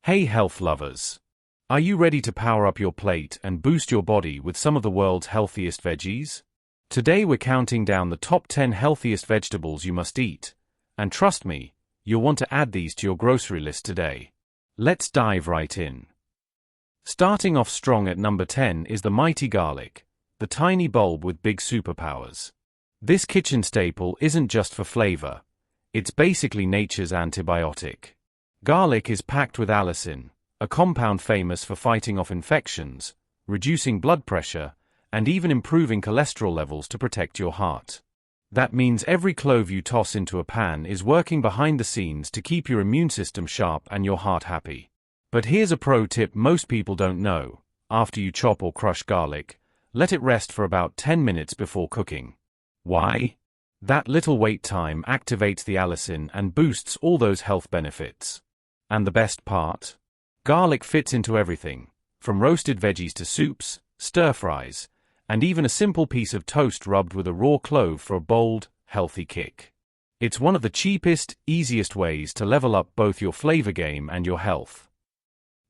Hey health lovers! Are you ready to power up your plate and boost your body with some of the world's healthiest veggies? Today we're counting down the top 10 healthiest vegetables you must eat, and trust me, you'll want to add these to your grocery list today. Let's dive right in. Starting off strong at number 10 is the mighty garlic, the tiny bulb with big superpowers. This kitchen staple isn't just for flavor, it's basically nature's antibiotic. Garlic is packed with allicin, a compound famous for fighting off infections, reducing blood pressure, and even improving cholesterol levels to protect your heart. That means every clove you toss into a pan is working behind the scenes to keep your immune system sharp and your heart happy. But here's a pro tip most people don't know. After you chop or crush garlic, let it rest for about 10 minutes before cooking. Why? That little wait time activates the allicin and boosts all those health benefits. And the best part? Garlic fits into everything, from roasted veggies to soups, stir-fries, and even a simple piece of toast rubbed with a raw clove for a bold, healthy kick. It's one of the cheapest, easiest ways to level up both your flavor game and your health.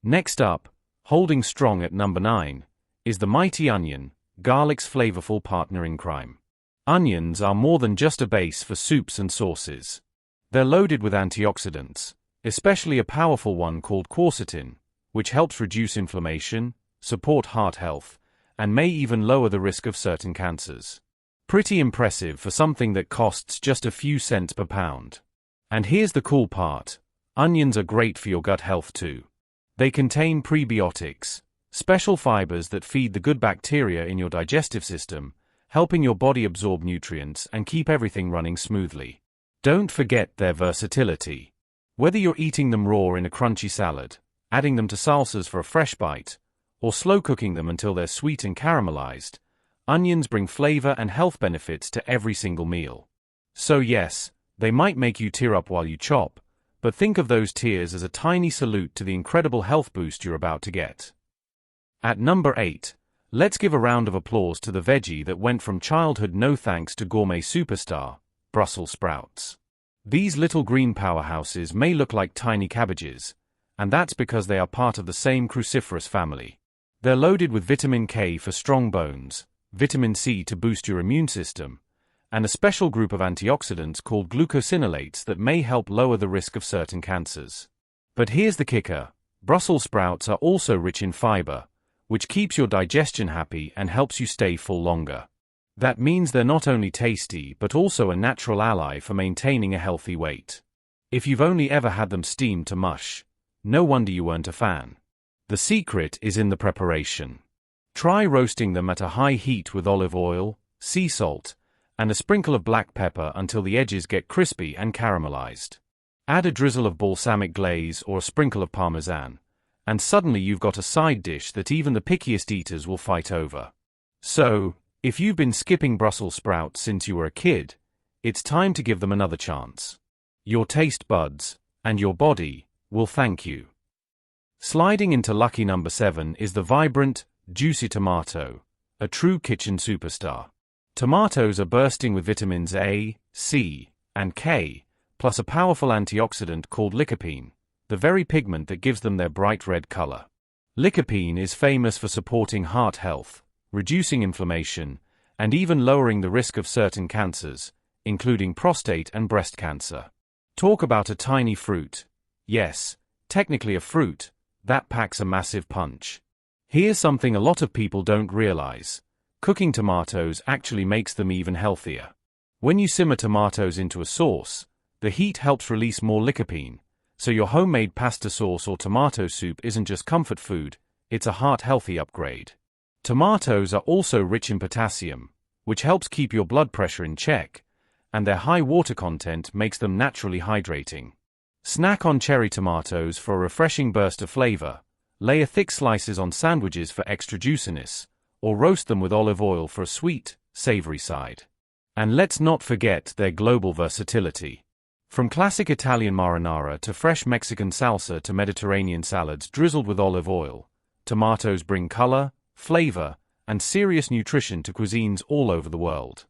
Next up, holding strong at number 9, is the mighty onion, garlic's flavorful partner in crime. Onions are more than just a base for soups and sauces. They're loaded with antioxidants, especially a powerful one called quercetin, which helps reduce inflammation, support heart health, and may even lower the risk of certain cancers. Pretty impressive for something that costs just a few cents per pound. And here's the cool part, onions are great for your gut health too. They contain prebiotics, special fibers that feed the good bacteria in your digestive system, helping your body absorb nutrients and keep everything running smoothly. Don't forget their versatility. Whether you're eating them raw in a crunchy salad, adding them to salsas for a fresh bite, or slow cooking them until they're sweet and caramelized, onions bring flavor and health benefits to every single meal. So yes, they might make you tear up while you chop, but think of those tears as a tiny salute to the incredible health boost you're about to get. At number 8, let's give a round of applause to the veggie that went from childhood no thanks to gourmet superstar, Brussels sprouts. These little green powerhouses may look like tiny cabbages, and that's because they are part of the same cruciferous family. They're loaded with vitamin K for strong bones, vitamin C to boost your immune system, and a special group of antioxidants called glucosinolates that may help lower the risk of certain cancers. But here's the kicker, Brussels sprouts are also rich in fiber, which keeps your digestion happy and helps you stay full longer. That means they're not only tasty but also a natural ally for maintaining a healthy weight. If you've only ever had them steamed to mush, no wonder you weren't a fan. The secret is in the preparation. Try roasting them at a high heat with olive oil, sea salt, and a sprinkle of black pepper until the edges get crispy and caramelized. Add a drizzle of balsamic glaze or a sprinkle of parmesan, and suddenly you've got a side dish that even the pickiest eaters will fight over. So, if you've been skipping Brussels sprouts since you were a kid, it's time to give them another chance. Your taste buds, and your body, will thank you. Sliding into lucky number 7 is the vibrant, juicy tomato, a true kitchen superstar. Tomatoes are bursting with vitamins A, C, and K, plus a powerful antioxidant called lycopene, the very pigment that gives them their bright red color. Lycopene is famous for supporting heart health, reducing inflammation, and even lowering the risk of certain cancers, including prostate and breast cancer. Talk about a tiny fruit. Yes, technically a fruit, that packs a massive punch. Here's something a lot of people don't realize. Cooking tomatoes actually makes them even healthier. When you simmer tomatoes into a sauce, the heat helps release more lycopene, so your homemade pasta sauce or tomato soup isn't just comfort food, it's a heart-healthy upgrade. Tomatoes are also rich in potassium, which helps keep your blood pressure in check, and their high water content makes them naturally hydrating. Snack on cherry tomatoes for a refreshing burst of flavor, layer thick slices on sandwiches for extra juiciness, or roast them with olive oil for a sweet, savory side. And let's not forget their global versatility. From classic Italian marinara to fresh Mexican salsa to Mediterranean salads drizzled with olive oil, tomatoes bring color, flavor, and serious nutrition to cuisines all over the world.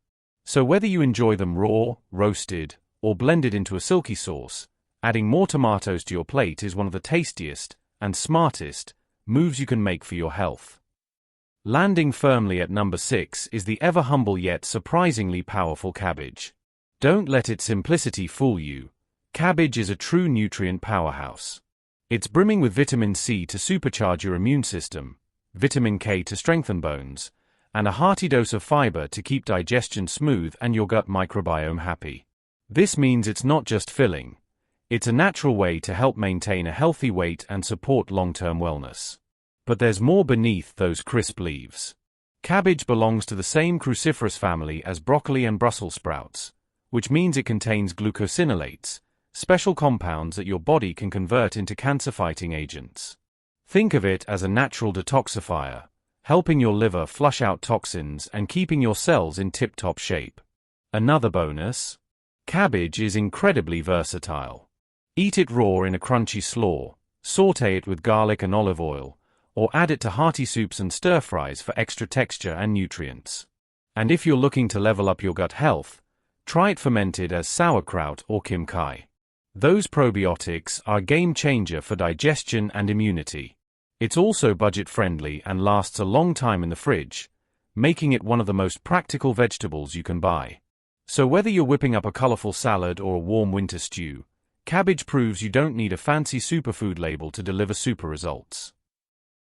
So whether you enjoy them raw, roasted, or blended into a silky sauce, adding more tomatoes to your plate is one of the tastiest and smartest moves you can make for your health. Landing firmly at number 6 is the ever-humble yet surprisingly powerful cabbage. Don't let its simplicity fool you. Cabbage is a true nutrient powerhouse. It's brimming with vitamin C to supercharge your immune system, vitamin K to strengthen bones, and a hearty dose of fiber to keep digestion smooth and your gut microbiome happy. This means it's not just filling. It's a natural way to help maintain a healthy weight and support long-term wellness. But there's more beneath those crisp leaves. Cabbage belongs to the same cruciferous family as broccoli and Brussels sprouts, which means it contains glucosinolates, special compounds that your body can convert into cancer-fighting agents. Think of it as a natural detoxifier, helping your liver flush out toxins and keeping your cells in tip-top shape. Another bonus: cabbage is incredibly versatile. Eat it raw in a crunchy slaw, saute it with garlic and olive oil, or add it to hearty soups and stir-fries for extra texture and nutrients. And if you're looking to level up your gut health, try it fermented as sauerkraut or kimchi. Those probiotics are a game changer for digestion and immunity. It's also budget-friendly and lasts a long time in the fridge, making it one of the most practical vegetables you can buy. So whether you're whipping up a colorful salad or a warm winter stew, cabbage proves you don't need a fancy superfood label to deliver super results.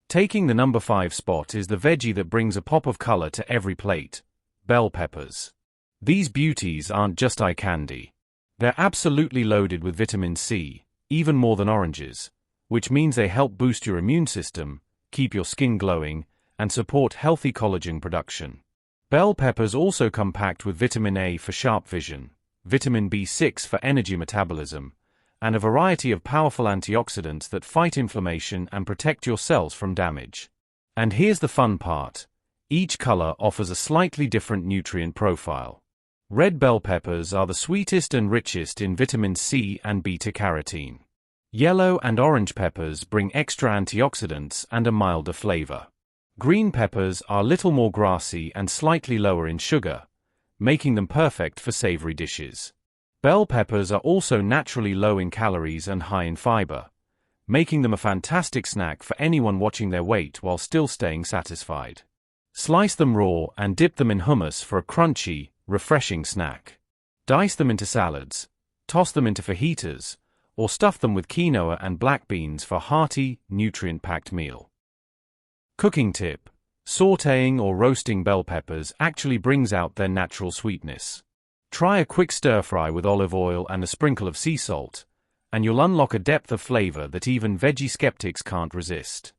Taking the number 5 spot is the veggie that brings a pop of color to every plate: bell peppers. These beauties aren't just eye candy. They're absolutely loaded with vitamin C, even more than oranges, which means they help boost your immune system, keep your skin glowing, and support healthy collagen production. Bell peppers also come packed with vitamin A for sharp vision, vitamin B6 for energy metabolism, and a variety of powerful antioxidants that fight inflammation and protect your cells from damage. And here's the fun part: each color offers a slightly different nutrient profile. Red bell peppers are the sweetest and richest in vitamin C and beta-carotene. Yellow and orange peppers bring extra antioxidants and a milder flavor. Green peppers are little more grassy and slightly lower in sugar, making them perfect for savory dishes. Bell peppers are also naturally low in calories and high in fiber, making them a fantastic snack for anyone watching their weight while still staying satisfied. Slice them raw and dip them in hummus for a crunchy, refreshing snack. Dice them into salads, toss them into fajitas, or stuff them with quinoa and black beans for a hearty, nutrient-packed meal. Cooking tip: sautéing or roasting bell peppers actually brings out their natural sweetness. Try a quick stir-fry with olive oil and a sprinkle of sea salt, and you'll unlock a depth of flavor that even veggie skeptics can't resist.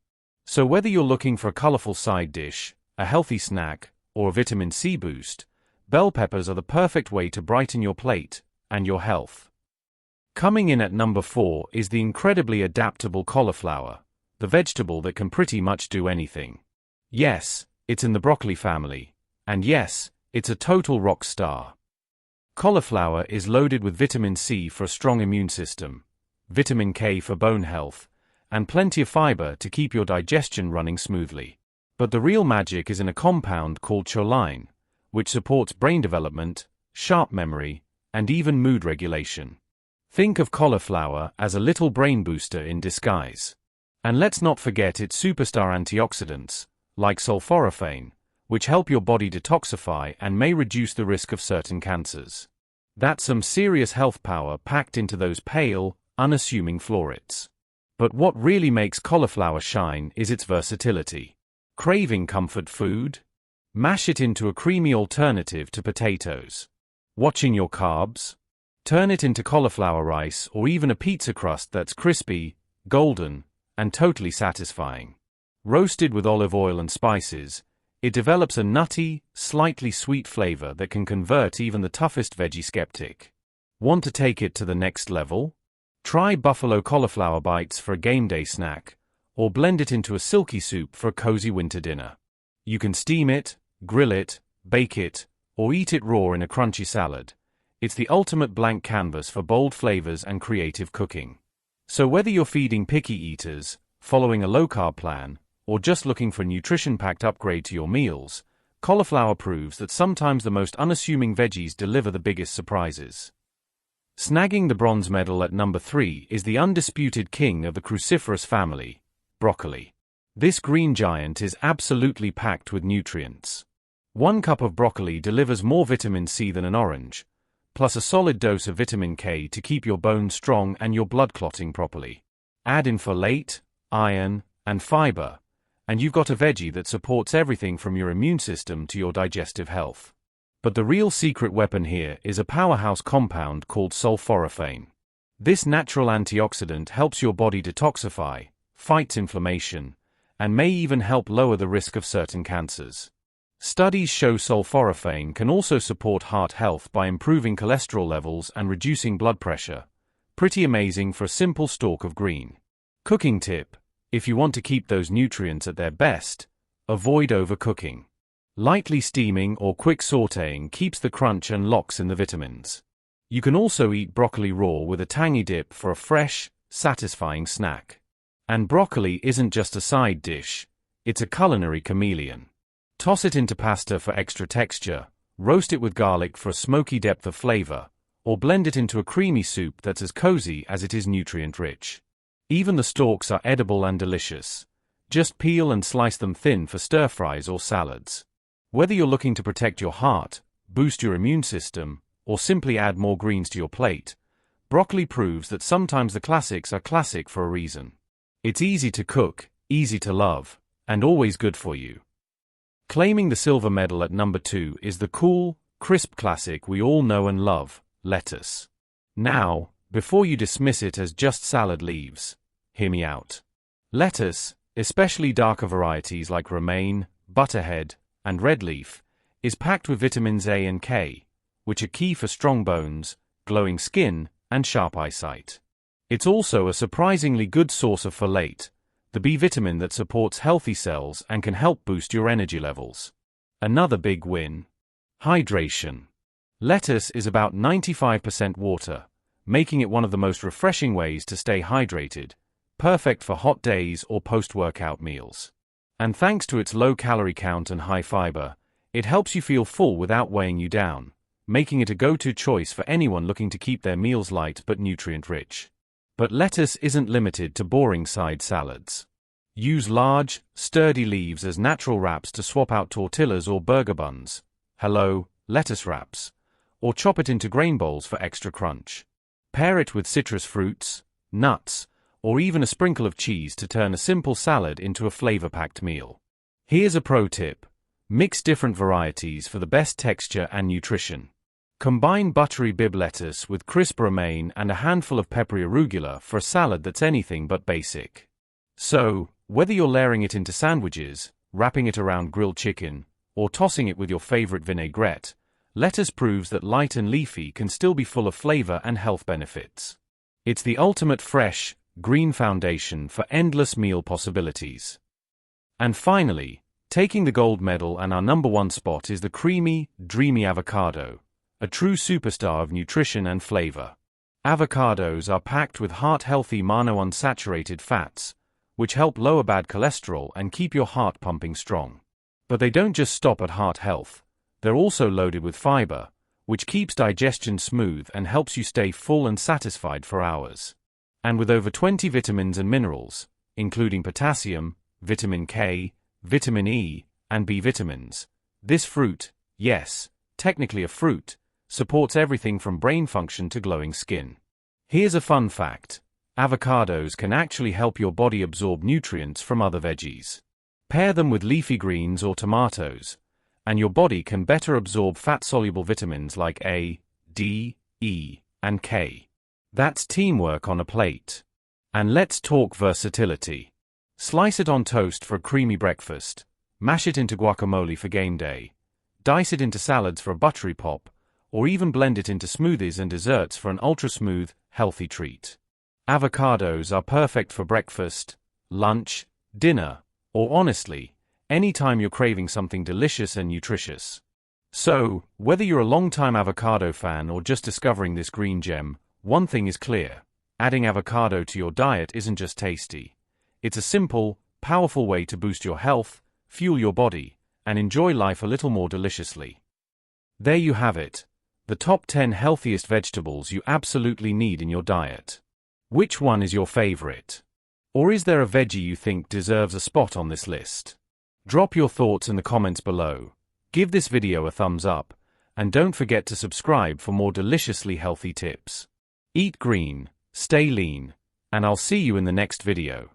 So whether you're looking for a colorful side dish, a healthy snack, or a vitamin C boost, bell peppers are the perfect way to brighten your plate and your health. Coming in at number 4 is the incredibly adaptable cauliflower, the vegetable that can pretty much do anything. Yes, it's in the broccoli family, and yes, it's a total rock star. Cauliflower is loaded with vitamin C for a strong immune system, vitamin K for bone health, and plenty of fiber to keep your digestion running smoothly. But the real magic is in a compound called choline, which supports brain development, sharp memory, and even mood regulation. Think of cauliflower as a little brain booster in disguise. And let's not forget its superstar antioxidants, like sulforaphane, which help your body detoxify and may reduce the risk of certain cancers. That's some serious health power packed into those pale, unassuming florets. But what really makes cauliflower shine is its versatility. Craving comfort food? Mash it into a creamy alternative to potatoes. Watching your carbs? Turn it into cauliflower rice or even a pizza crust that's crispy, golden, and totally satisfying. Roasted with olive oil and spices, it develops a nutty, slightly sweet flavor that can convert even the toughest veggie skeptic. Want to take it to the next level? Try buffalo cauliflower bites for a game day snack, or blend it into a silky soup for a cozy winter dinner. You can steam it, grill it, bake it, or eat it raw in a crunchy salad. It's the ultimate blank canvas for bold flavors and creative cooking. So whether you're feeding picky eaters, following a low-carb plan, or just looking for a nutrition-packed upgrade to your meals, cauliflower proves that sometimes the most unassuming veggies deliver the biggest surprises. Snagging the bronze medal at number 3 is the undisputed king of the cruciferous family, Broccoli. This green giant is absolutely packed with nutrients. 1 cup of broccoli delivers more vitamin C than an orange, plus a solid dose of vitamin K to keep your bones strong and your blood clotting properly. Add in folate, iron, and fiber, and you've got a veggie that supports everything from your immune system to your digestive health. But the real secret weapon here is a powerhouse compound called sulforaphane. This natural antioxidant helps your body detoxify, fights inflammation, and may even help lower the risk of certain cancers. Studies show sulforaphane can also support heart health by improving cholesterol levels and reducing blood pressure. Pretty amazing for a simple stalk of green. Cooking tip: if you want to keep those nutrients at their best, avoid overcooking. Lightly steaming or quick sautéing keeps the crunch and locks in the vitamins. You can also eat broccoli raw with a tangy dip for a fresh, satisfying snack. And broccoli isn't just a side dish, it's a culinary chameleon. Toss it into pasta for extra texture, roast it with garlic for a smoky depth of flavor, or blend it into a creamy soup that's as cozy as it is nutrient-rich. Even the stalks are edible and delicious. Just peel and slice them thin for stir-fries or salads. Whether you're looking to protect your heart, boost your immune system, or simply add more greens to your plate, broccoli proves that sometimes the classics are classic for a reason. It's easy to cook, easy to love, and always good for you. Claiming the silver medal at number 2 is the cool, crisp classic we all know and love, lettuce. Now, before you dismiss it as just salad leaves, hear me out. Lettuce, especially darker varieties like romaine, butterhead, and red leaf, is packed with vitamins A and K, which are key for strong bones, glowing skin, and sharp eyesight. It's also a surprisingly good source of folate, the B vitamin that supports healthy cells and can help boost your energy levels. Another big win: hydration. Lettuce is about 95% water, making it one of the most refreshing ways to stay hydrated, perfect for hot days or post-workout meals. And thanks to its low calorie count and high fiber, it helps you feel full without weighing you down, making it a go-to choice for anyone looking to keep their meals light but nutrient-rich. But lettuce isn't limited to boring side salads. Use large, sturdy leaves as natural wraps to swap out tortillas or burger buns. Hello, lettuce wraps. Or chop it into grain bowls for extra crunch. Pair it with citrus fruits, nuts, or even a sprinkle of cheese to turn a simple salad into a flavor-packed meal. Here's a pro tip: mix different varieties for the best texture and nutrition. Combine buttery Bibb lettuce with crisp romaine and a handful of peppery arugula for a salad that's anything but basic. So, whether you're layering it into sandwiches, wrapping it around grilled chicken, or tossing it with your favorite vinaigrette, lettuce proves that light and leafy can still be full of flavor and health benefits. It's the ultimate fresh, green foundation for endless meal possibilities. And finally, taking the gold medal and our number 1 spot is the creamy, dreamy avocado, a true superstar of nutrition and flavor. Avocados are packed with heart-healthy monounsaturated fats, which help lower bad cholesterol and keep your heart pumping strong. But they don't just stop at heart health, they're also loaded with fiber, which keeps digestion smooth and helps you stay full and satisfied for hours. And with over 20 vitamins and minerals, including potassium, vitamin K, vitamin E, and B vitamins, this fruit, yes, technically a fruit, supports everything from brain function to glowing skin. Here's a fun fact: avocados can actually help your body absorb nutrients from other veggies. Pair them with leafy greens or tomatoes, and your body can better absorb fat-soluble vitamins like A, D, E, and K. That's teamwork on a plate. And let's talk versatility. Slice it on toast for a creamy breakfast, mash it into guacamole for game day, dice it into salads for a buttery pop, or even blend it into smoothies and desserts for an ultra-smooth, healthy treat. Avocados are perfect for breakfast, lunch, dinner, or honestly, any time you're craving something delicious and nutritious. So, whether you're a long-time avocado fan or just discovering this green gem, one thing is clear: adding avocado to your diet isn't just tasty. It's a simple, powerful way to boost your health, fuel your body, and enjoy life a little more deliciously. There you have it, the top 10 healthiest vegetables you absolutely need in your diet. Which one is your favorite? Or is there a veggie you think deserves a spot on this list? Drop your thoughts in the comments below. Give this video a thumbs up, and don't forget to subscribe for more deliciously healthy tips. Eat green, stay lean, and I'll see you in the next video.